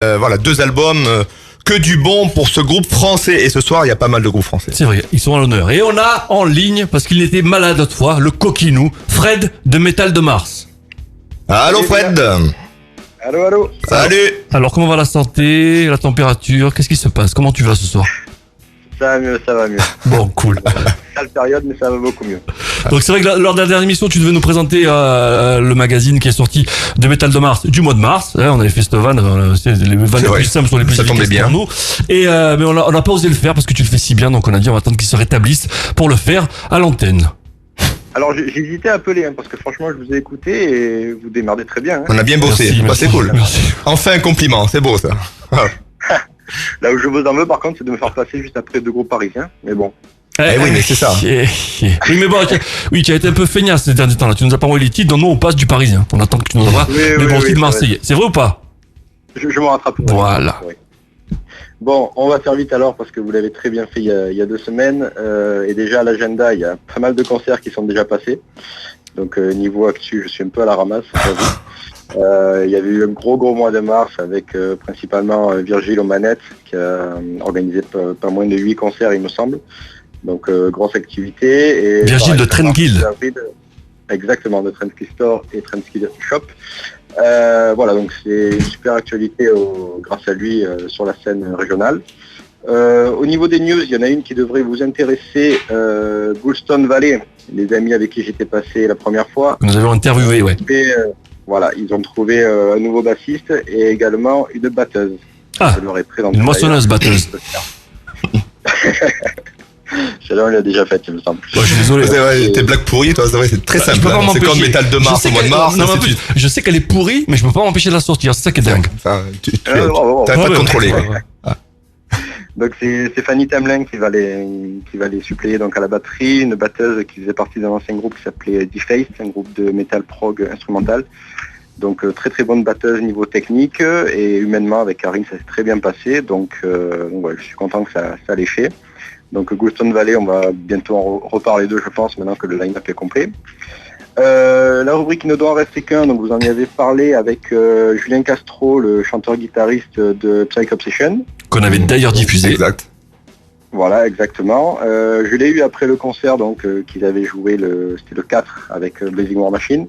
Voilà, 2 albums, que du bon pour ce groupe français. Et ce soir, il y a pas mal de groupes français. C'est vrai, ils sont à l'honneur. Et on a en ligne, parce qu'il était malade l'autre fois, le coquinou, Fred de Métal de Mars. Allô Fred. Allô. Salut. Alors, comment va la santé, la température? Qu'est-ce qui se passe? Comment tu vas ce soir? Ça va mieux. Bon, cool. Sale période, mais ça va beaucoup mieux. Donc c'est vrai que lors de la dernière émission, tu devais nous présenter le magazine qui est sorti de Métal de Mars du mois de mars. On avait fait cette vanne, les vannes les plus simples sont les plus Ça tombait efficaces bien. pour nous. Et mais on n'a pas osé le faire parce que tu le fais si bien, donc on a dit on va attendre qu'il se rétablisse pour le faire à l'antenne. Alors j'ai hésité à appeler, parce que franchement je vous ai écouté et vous démerdez très bien. On a bien bossé. Merci, Bah, merci, c'est cool. merci. Enfin un compliment, c'est beau ça. Là où je vous en veux par contre, c'est de me faire passer juste après 2 groupes parisiens. Mais bon. Oui, mais c'est ça. Oui, mais bon, tu as été un peu feignasse ces derniers temps-là. Tu nous as pas envoyé les titres, donc nous on passe du parisien. On attend que tu nous envoies les bons titres marseillais. C'est vrai ou pas? Je m'en rattrape. Voilà. Oui. Bon, on va faire vite alors parce que vous l'avez très bien fait il y a 2 semaines. Et déjà à l'agenda, il y a pas mal de concerts qui sont déjà passés. Donc niveau actu, je suis un peu à la ramasse. Il y avait eu un gros mois de mars avec principalement Virgile aux manettes qui a organisé pas moins de 8 concerts il me semble. Donc grosse activité. Et Virgile de Trendkill. Exactement, de Trendkill Store et Trendkill Shop. Voilà, donc c'est une super actualité grâce à lui sur la scène régionale. Au niveau des news, il y en a une qui devrait vous intéresser, Goulston Valley, les amis avec qui j'étais passé la première fois. Nous avons interviewé, ouais. Et, voilà, ils ont trouvé un nouveau bassiste et également une batteuse. Ah, Je leur ai présenté une moissonneuse d'ailleurs. batteuse. Celle-là, on l'a déjà faite, il me semble. Bon, je suis désolé. C'est vrai, tes blagues pourries, toi, c'est vrai, c'est très Je simple. peux pas C'est m'empêcher. comme Métal de Je Mars sais au mois de qu'elle- mars. non, mais en ainsi de plus, suite. je sais qu'elle est pourrie, mais je peux pas m'empêcher de la sortir. C'est ça qui est dingue. Enfin, tu bravo. t'arrêtes pas de Ouais, contrôler. ouais, ouais. Donc c'est Fanny Tamelin qui va les suppléer donc à la batterie, une batteuse qui faisait partie d'un ancien groupe qui s'appelait Deface, un groupe de metal prog instrumental. Donc très bonne batteuse niveau technique et humainement avec Karine ça s'est très bien passé. Donc ouais, je suis content que ça l'ait fait. Donc Goulston Valley, on va bientôt en reparler d'eux je pense maintenant que le line-up est complet. La rubrique ne doit en rester qu'un, donc vous en y avez parlé avec Julien Castro, le chanteur-guitariste de Psych Obsession. Qu'on avait d'ailleurs diffusé. Exact. Voilà, exactement. Je l'ai eu après le concert donc qu'ils avaient joué, c'était le 4 avec Blazing War Machine,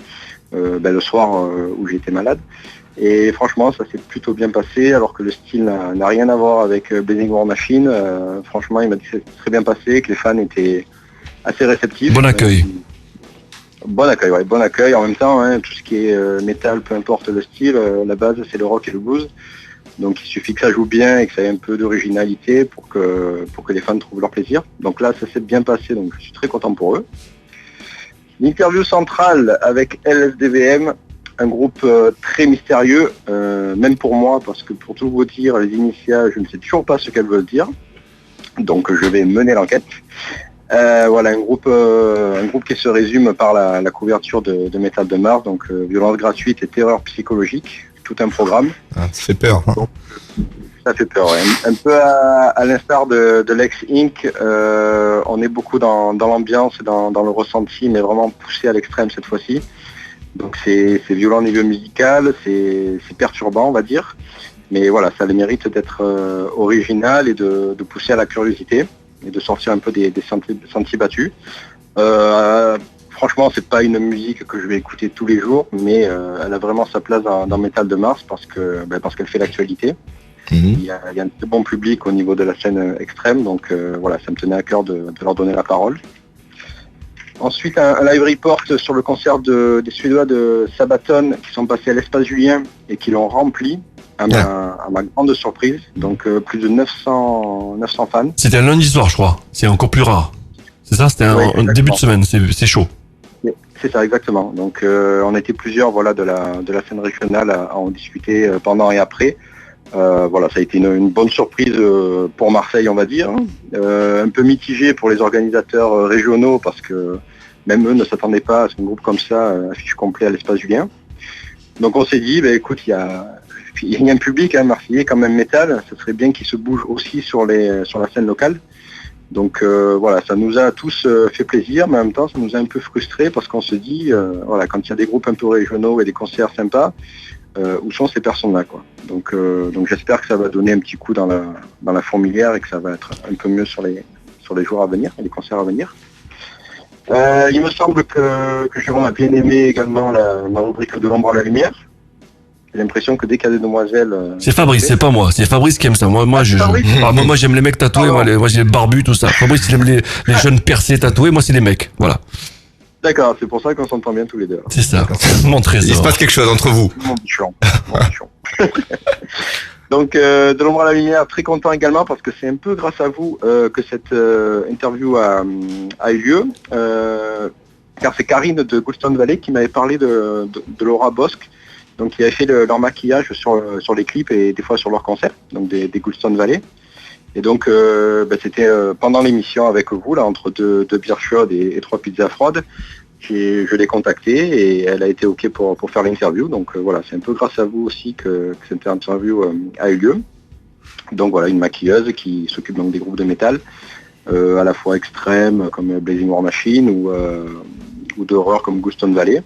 le soir où j'étais malade. Et franchement, ça s'est plutôt bien passé, alors que le style n'a rien à voir avec Blazing War Machine. Franchement, il m'a dit que c'était très bien passé, que les fans étaient assez réceptifs. Bon accueil. Bon accueil, ouais, bon accueil. En même temps, tout ce qui est métal, peu importe le style, la base c'est le rock et le blues. Donc il suffit que ça joue bien et que ça ait un peu d'originalité pour que les fans trouvent leur plaisir. Donc là, ça s'est bien passé, donc je suis très content pour eux. L'interview centrale avec LSDVM, un groupe très mystérieux, même pour moi, parce que pour tout vous dire, les initiales, je ne sais toujours pas ce qu'elles veulent dire. Donc je vais mener l'enquête. Voilà, un groupe qui se résume par la couverture de Métal de Mars, donc violence gratuite et terreur psychologique, tout un programme. Ah, ça fait peur. Hein. Ça fait peur, ouais. Un peu à l'instar de Lex Inc., on est beaucoup dans l'ambiance et dans le ressenti, mais vraiment poussé à l'extrême cette fois-ci. Donc c'est violent au niveau musical, c'est perturbant on va dire, mais voilà, ça a le mérite d'être original et de pousser à la curiosité et de sortir un peu des sentiers battus. Franchement, c'est pas une musique que je vais écouter tous les jours, mais elle a vraiment sa place dans Métal de Mars parce qu'elle fait l'actualité. Il y a un très bon public au niveau de la scène extrême, donc voilà, ça me tenait à cœur de leur donner la parole. Ensuite, un live report sur le concert des Suédois de Sabaton qui sont passés à l'Espace Julien et qui l'ont rempli à ma grande surprise. Donc plus de 900 fans. C'était un lundi soir, je crois. C'est encore plus rare. C'est ça, c'était un début de semaine. C'est chaud. C'est ça, exactement. Donc on était plusieurs voilà, de la scène régionale à en discuter pendant et après. Voilà, ça a été une bonne surprise pour Marseille, on va dire. Un peu mitigé pour les organisateurs régionaux parce que même eux ne s'attendaient pas à ce qu'un groupe comme ça affiche complet à l'Espace Julien. Donc on s'est dit, écoute, il y a un public marseillais quand même métal, ce serait bien qu'il se bouge aussi sur la scène locale. Donc voilà, ça nous a tous fait plaisir, mais en même temps ça nous a un peu frustrés parce qu'on se dit, voilà, quand il y a des groupes un peu régionaux et des concerts sympas, où sont ces personnes-là, quoi. Donc j'espère que ça va donner un petit coup dans la fourmilière et que ça va être un peu mieux sur les jours à venir, les concerts à venir. Il me semble que Jérôme a bien aimé également la rubrique de l'ombre à la lumière. J'ai l'impression que dès qu'il y a des demoiselles... C'est Fabrice, c'est pas moi. C'est Fabrice qui aime ça. Moi j'aime les mecs tatoués. Moi j'ai barbu, tout ça. Fabrice, il aime les jeunes percés tatoués. Moi, c'est les mecs. Voilà. D'accord, c'est pour ça qu'on s'entend bien tous les deux. C'est ça. Mon trésor. Il se passe quelque chose entre vous. Mon bichon. Donc, de l'ombre à la lumière, très content également parce que c'est un peu grâce à vous que cette interview a eu lieu. Car c'est Karine de Goulston Valley qui m'avait parlé de Laura Bosque, donc qui avait fait leur maquillage sur les clips et des fois sur leurs concerts, donc des Goulston Valley. Et donc, c'était pendant l'émission avec vous, là, entre deux bières chaudes et 3 pizzas froides. Je l'ai contactée et elle a été OK pour faire l'interview. Donc voilà, c'est un peu grâce à vous aussi que cette interview a eu lieu. Donc voilà, une maquilleuse qui s'occupe donc des groupes de métal, à la fois extrêmes comme Blazing War Machine ou d'horreur comme Goulston Valley.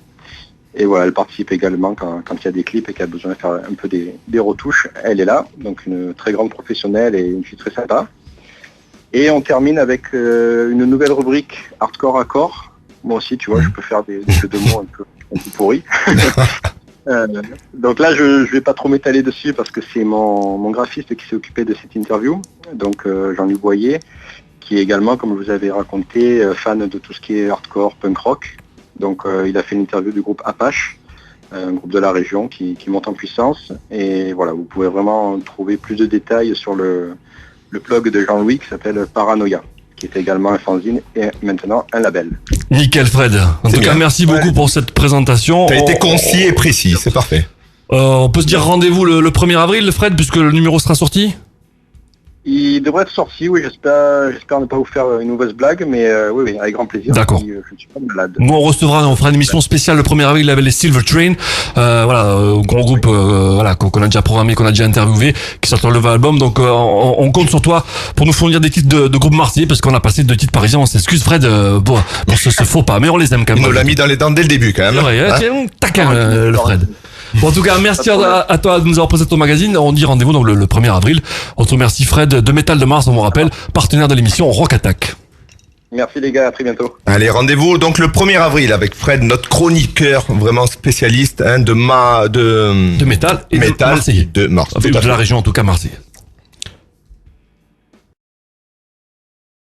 Et voilà, elle participe également quand il y a des clips et qu'elle a besoin de faire un peu des retouches. Elle est là, donc une très grande professionnelle et une fille très sympa. Et on termine avec une nouvelle rubrique Hardcore Accord. Moi aussi, tu vois, je peux faire des jeux de mots un peu pourris. Donc là, je vais pas trop m'étaler dessus parce que c'est mon graphiste qui s'est occupé de cette interview. Donc Jean-Luc Boyer, qui est également, comme je vous avais raconté, fan de tout ce qui est hardcore, punk rock. Donc il a fait une interview du groupe Apache, un groupe de la région qui monte en puissance. Et voilà, vous pouvez vraiment trouver plus de détails sur le blog de Jean-Louis qui s'appelle Paranoia, qui est également un fanzine et maintenant un label. Nickel, Fred. En tout cas, merci beaucoup pour cette présentation. T'as été concis et précis, c'est parfait. On peut se dire rendez-vous le 1er avril, Fred, puisque le numéro sera sorti? Il devrait être sorti, oui, j'espère ne pas vous faire une mauvaise blague, mais oui, avec grand plaisir. D'accord. Je ne suis pas malade. Nous, on fera une émission spéciale le 1er avril avec les Silver Train, gros groupe, qu'on a déjà programmé, qu'on a déjà interviewé, qui sort le nouvel album. Donc, on compte sur toi pour nous fournir des titres de groupe marseillais, parce qu'on a passé 2 titres parisiens. On s'excuse, Fred, pour ce faux pas, mais on les aime quand même. Il nous l'a mis dans les dents dès le début, quand même. C'est vrai, tiens, taquin, le Fred. Bon, en tout cas, merci à toi de nous avoir présenté ton magazine. On dit rendez-vous donc le 1er avril. On te remercie, Fred de Métal de Mars, on vous rappelle, partenaire de l'émission Rock Attack. Merci les gars, à très bientôt. Allez, rendez-vous donc le 1er avril avec Fred, notre chroniqueur vraiment spécialiste de métal et de Marseille. de Mars. De la région en tout cas marseillaise.